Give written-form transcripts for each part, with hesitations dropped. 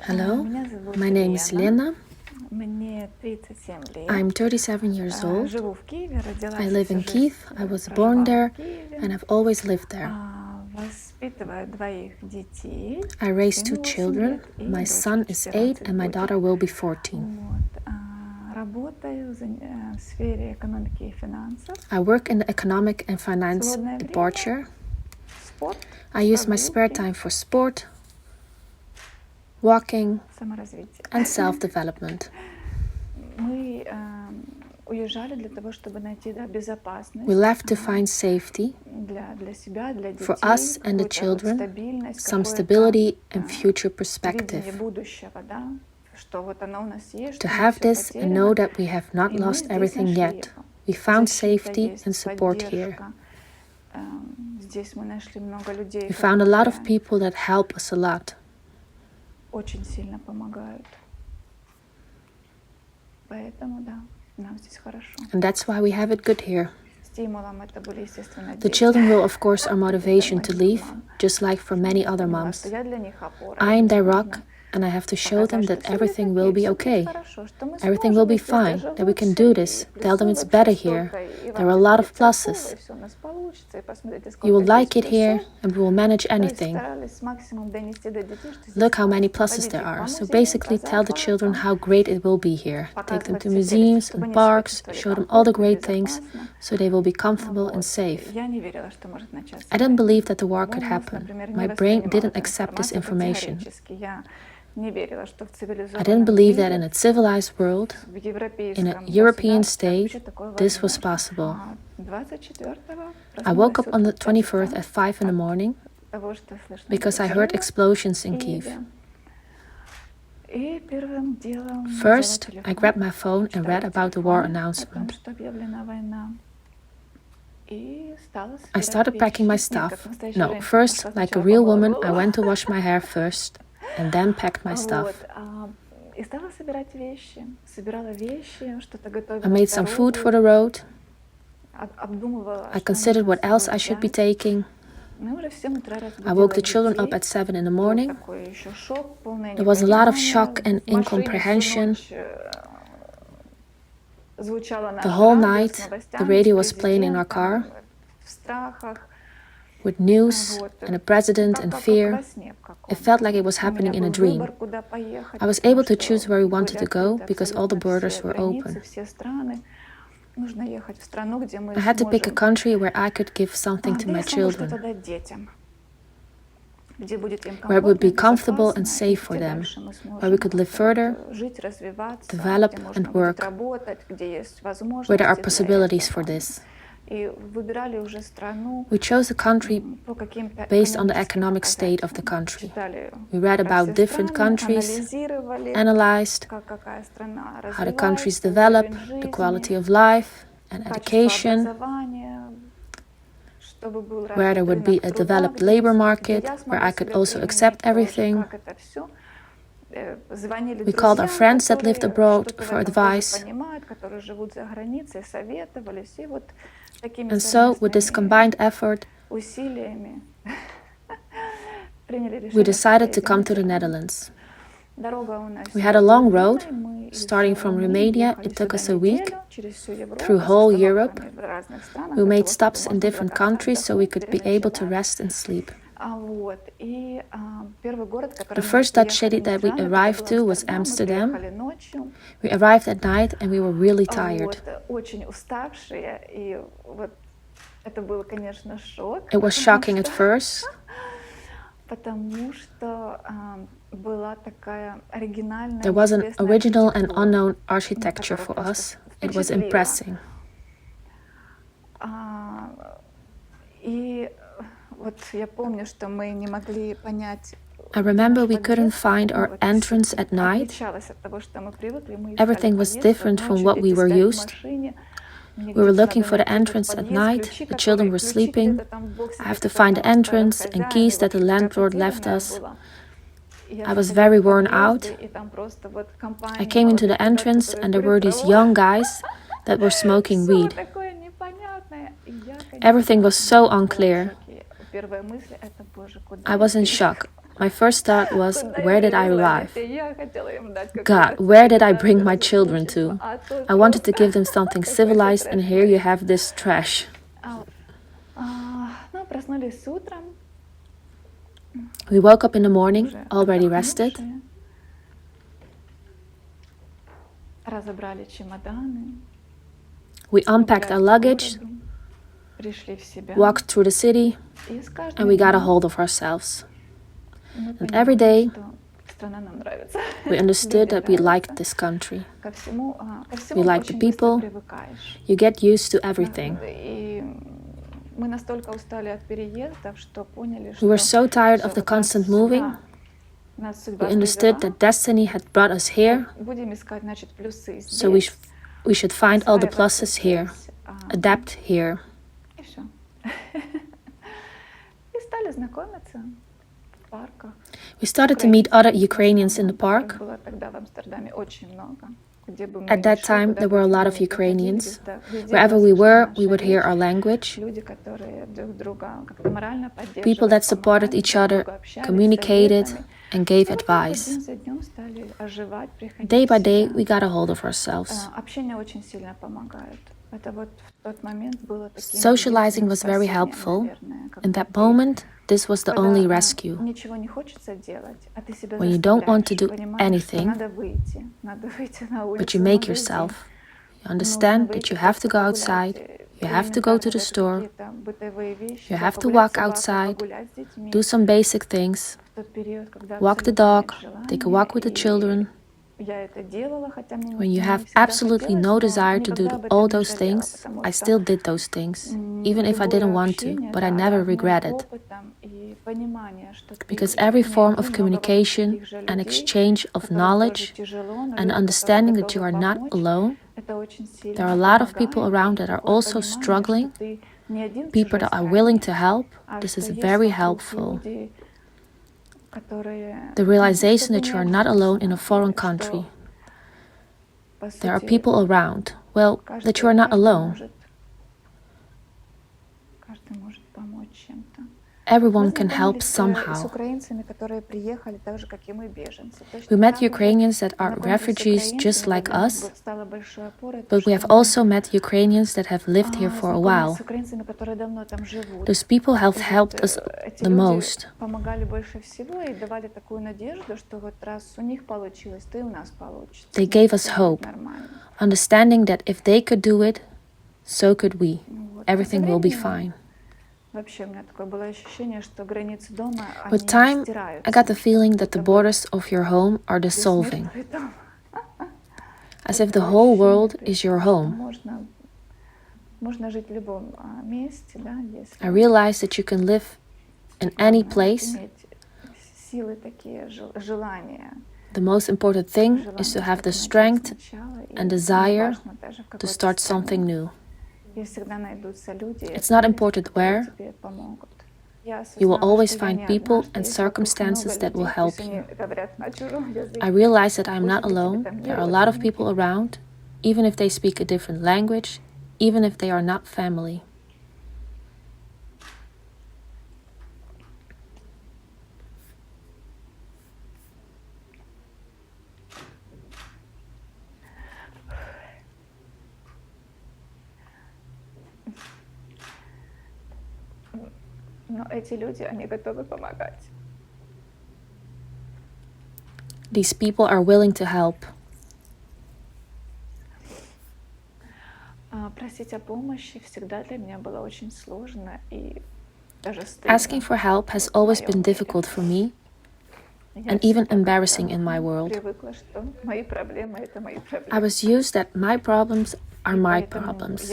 Hello, my name is Lena. I'm 37 years old. I live in Kyiv. I was born there and I've always lived there. I raised two children. My son is 8 and my daughter will be 14. I work in the economic and finance department. I use my spare time for sport, walking, and self-development. We left to find safety for us and the children, some stability and future perspective. To have this and know that we have not lost everything yet. We found safety and support here. We found a lot of people that help us a lot. And that's why we have it good here. The children will, of course, our motivation to leave, just like for many other moms. I am their rock, and I have to show them that everything will be okay. Everything will be fine, that we can do this. Tell them it's better here. There are a lot of pluses. You will like it here, and we will manage anything. Look how many pluses there are. So basically tell the children how great it will be here. Take them to museums and parks, show them all the great things, so they will be comfortable and safe. I didn't believe that the war could happen. My brain didn't accept this information. I didn't believe that in a civilized world, in a European state, this was possible. I woke up on the 24th at 5 in the morning because I heard explosions in Kyiv. First, I grabbed my phone and read about the war announcement. I started packing my stuff. No, first, like a real woman, I went to wash my hair first and then packed my stuff. I made some food for the road. I considered what else I should be taking. I woke the children up at 7 in the morning. There was a lot of shock and incomprehension. The whole night, the radio was playing in our car with news and the president and fear. It felt like it was happening in a dream. I was able to choose where we wanted to go because all the borders were open. I had to pick a country where I could give something to my children, where it would be comfortable and safe for them, where we could live further, develop and work, where there are possibilities for this. We chose a country based on the economic state of the country. We read about different countries, analyzed how the countries develop, the quality of life and education, where there would be a developed labor market, where I could also accept everything. We called our friends that lived abroad for advice. And so, with this combined effort, we decided to come to the Netherlands. We had a long road. Starting from Romania, it took us a week through whole Europe. We made stops in different countries so we could be able to rest and sleep. The first Dutch city that we arrived to was Amsterdam. We arrived at night and we were really tired. It was shocking at first. There was an original and unknown architecture for us. It was impressive. I remember we couldn't find our entrance at night. Everything was different from what we were used. We were looking for the entrance at night. The children were sleeping. I have to find the entrance and keys that the landlord left us. I was very worn out. I came into the entrance and there were these young guys that were smoking weed. Everything was so unclear. I was in shock. My first thought was, where did I arrive? God, where did I bring my children to? I wanted to give them something civilized, and here you have this trash. We woke up in the morning, already rested. We unpacked our luggage, walked through the city, and we got a hold of ourselves. And every day, we understood that we liked this country. We liked the people. You get used to everything. We were so tired of the constant moving. We understood that destiny had brought us here, so we should find all the pluses here, adapt here. We started to meet other Ukrainians in the park. At that time, there were a lot of Ukrainians. Wherever we were, we would hear our language. People that supported each other, communicated, and gave advice. Day by day, we got a hold of ourselves. Socializing was very helpful. In that moment, this was the only rescue. When you don't want to do anything, but you make yourself. You understand that you have to go outside, you have to go to the store, you have to walk outside, do some basic things, walk the dog, take a walk with the children. When you have absolutely no desire to do all those things, I still did those things, even if I didn't want to, but I never regretted. Because every form of communication and exchange of knowledge and understanding that you are not alone, there are a lot of people around that are also struggling, people that are willing to help. This is very helpful. The realization that you are not alone in a foreign country. There are people around. Well, that you are not alone. Everyone can help somehow. We met Ukrainians that are refugees just like us, but we have also met Ukrainians that have lived here for a while. Those people have helped us the most. They gave us hope, understanding that if they could do it, so could we. Everything will be fine. With time, I got the feeling that the borders of your home are dissolving, as if the whole world is your home. I realized that you can live in any place. The most important thing is to have the strength and desire to start something new. It's not important where. You will always find people and circumstances that will help you. I realize that I'm not alone. There are a lot of people around, even if they speak a different language, even if they are not family. These people are willing to help. Asking for help has always been difficult for me and even embarrassing in my world. I was used that my problems are my problems.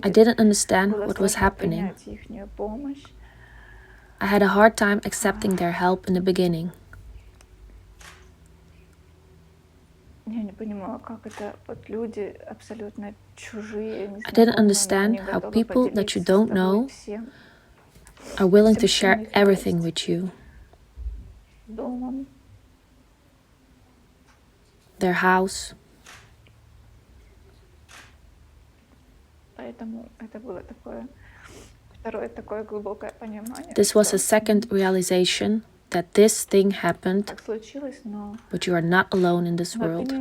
I didn't understand what was happening. I had a hard time accepting their help in the beginning. I didn't understand how people that you don't know are willing to share everything with you. Their house. This was a second realization that this thing happened, but you are not alone in this world.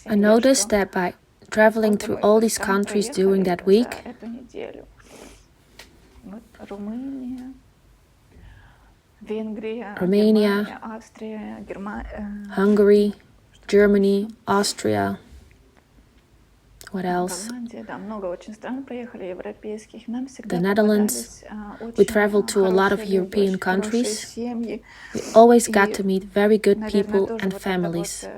I noticed that by traveling through all these countries during that week, Romania, Hungary, Germany, Austria, what else? The Netherlands. We traveled to a lot of European countries. We always got to meet very good people and families.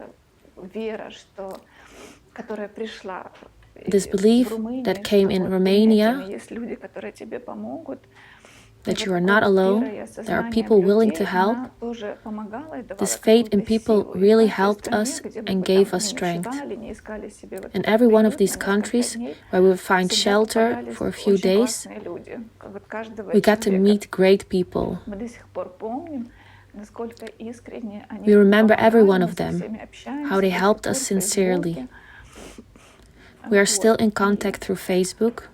This belief that came in Romania, that you are not alone, there are people willing to help. This faith in people really helped us and gave us strength. In every one of these countries where we would find shelter for a few days, we got to meet great people. We remember every one of them, how they helped us sincerely. We are still in contact through Facebook.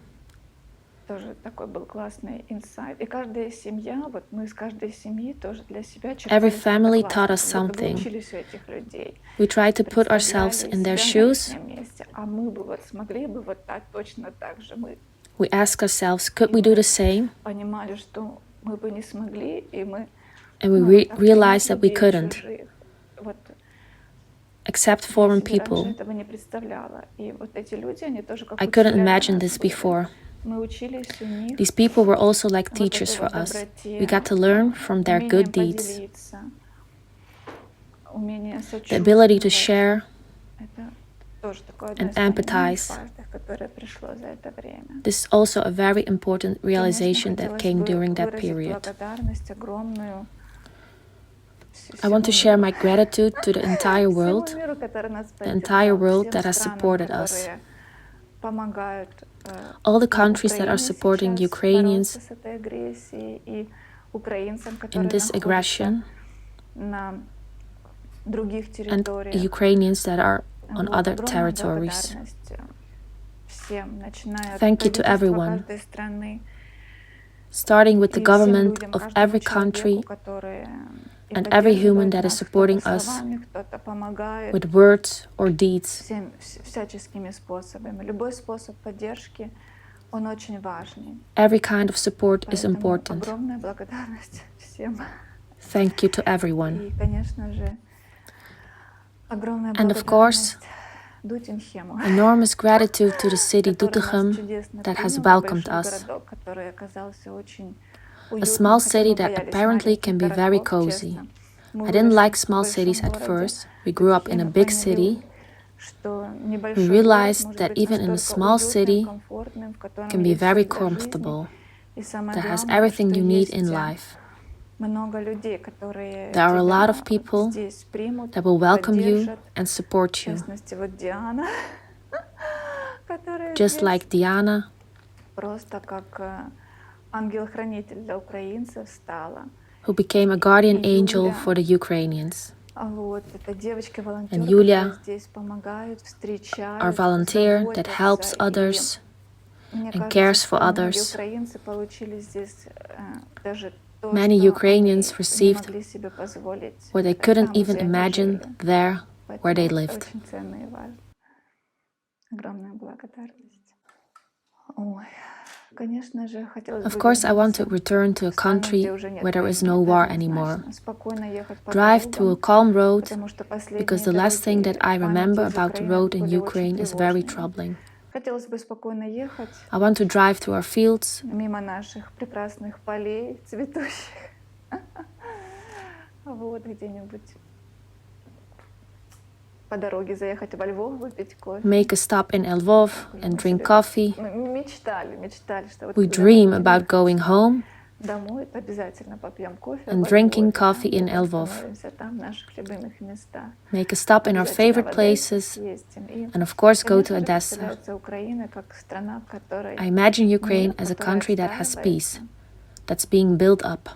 Every family taught us something. We tried to put ourselves in their shoes. We ask ourselves, could we do the same? And we realized that we couldn't, except foreign people. I couldn't imagine this before. These people were also like teachers for us. We got to learn from their good deeds. The ability to share and empathize. This is also a very important realization that came during that period. I want to share my gratitude to the entire world that has supported us. All the countries that are supporting Ukrainians in this aggression, and Ukrainians that are on other territories. Thank you to everyone, starting with the government of every country and every human that is supporting us with words or deeds. Every kind of support is important. Thank you to everyone. And of course, enormous gratitude to the city Doetinchem that has welcomed us. A small city that apparently can be very cozy. I didn't like small cities at first. We grew up in a big city. We realized that even in a small city can be very comfortable, that has everything you need in life. There are a lot of people that will welcome you and support you. Just like Diana, who became a guardian angel for the Ukrainians. And Yulia, our volunteer that helps others and cares for others. Many Ukrainians received what they couldn't even imagine there where they lived. Of course, I want to return to a country where there is no war anymore. Drive through a calm road, because the last thing that I remember about the road in Ukraine is very troubling. I want to drive through our fields, make a stop in Lvov and drink coffee. We dream about going home and drinking coffee in Lvov. Make a stop in our favorite places, and of course go to Odessa. I imagine Ukraine as a country that has peace, that's being built up.